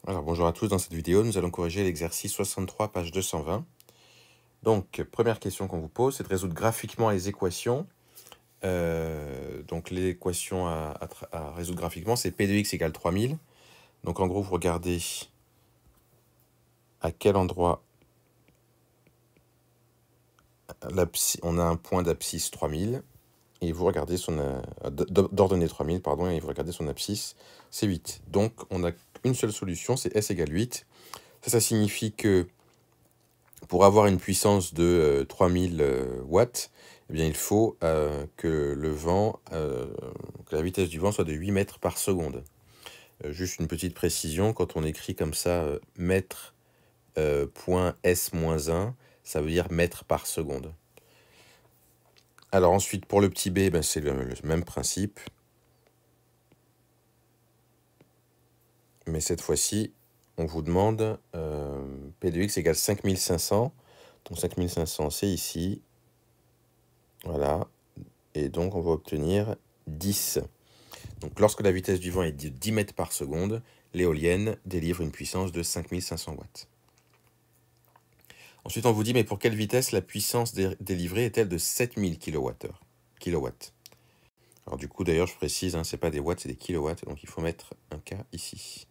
Alors bonjour à tous, dans cette vidéo nous allons corriger l'exercice 63 page 220. Donc première question qu'on vous pose, c'est de résoudre graphiquement les équations. Donc l'équation à résoudre graphiquement, c'est P de x égale 3000. Donc en gros vous regardez à quel endroit on a un point d'abscisse 3000 et vous regardez d'ordonnée 3000 pardon, et vous regardez son abscisse, c'est 8. Donc on a une seule solution, c'est S égale 8. Ça signifie que pour avoir une puissance de 3000 watts, eh bien, il faut que que la vitesse du vent soit de 8 mètres par seconde. Juste une petite précision, quand on écrit comme ça mètre point S-1, ça veut dire mètre par seconde. Alors ensuite, pour le petit b, ben, c'est le même principe. Mais cette fois-ci, on vous demande P de x égale 5500. Donc 5500, c'est ici. Voilà. Et donc, on va obtenir 10. Donc, lorsque la vitesse du vent est de 10 mètres par seconde, l'éolienne délivre une puissance de 5500 watts. Ensuite, on vous dit, mais pour quelle vitesse la puissance délivrée est-elle de 7000 kWh? Alors du coup, d'ailleurs, je précise, ce n'est pas des watts, c'est des kilowatts. Donc, il faut mettre un K ici.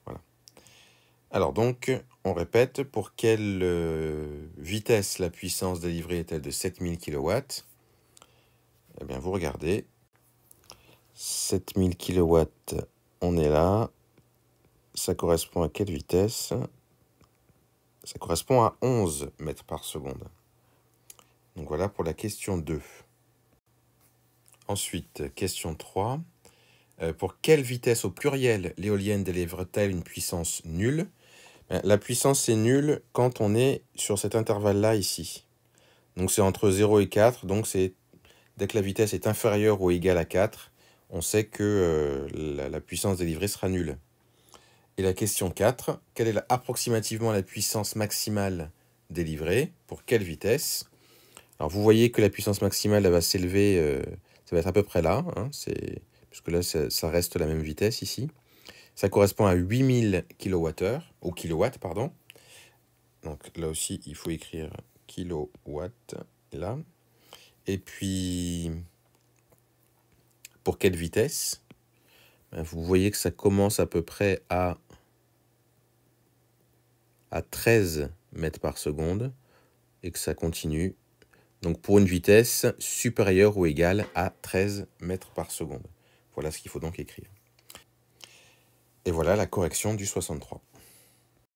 Voilà. Alors donc, on répète, pour quelle vitesse la puissance délivrée est-elle de 7000 kW? Eh bien, vous regardez. 7000 kW, on est là. Ça correspond à quelle vitesse? Ça correspond à 11 mètres par seconde. Donc voilà pour la question 2. Ensuite, question 3. Pour quelle vitesse au pluriel l'éolienne délivre-t-elle une puissance nulle? La puissance est nulle quand on est sur cet intervalle-là ici. Donc c'est entre 0 et 4. Donc dès que la vitesse est inférieure ou égale à 4, on sait que la puissance délivrée sera nulle. Et la question 4, quelle est approximativement la puissance maximale délivrée? Pour quelle vitesse? Alors vous voyez que la puissance maximale elle va s'élever, ça va être à peu près là, puisque là ça reste la même vitesse ici. Ça correspond à 8000 kWh, au kilowatt, pardon. Donc là aussi, il faut écrire kilowatt, là. Et puis, pour quelle vitesse? Vous voyez que ça commence à peu près à 13 mètres par seconde et que ça continue. Donc pour une vitesse supérieure ou égale à 13 mètres par seconde. Voilà ce qu'il faut donc écrire. Et voilà la correction du 63.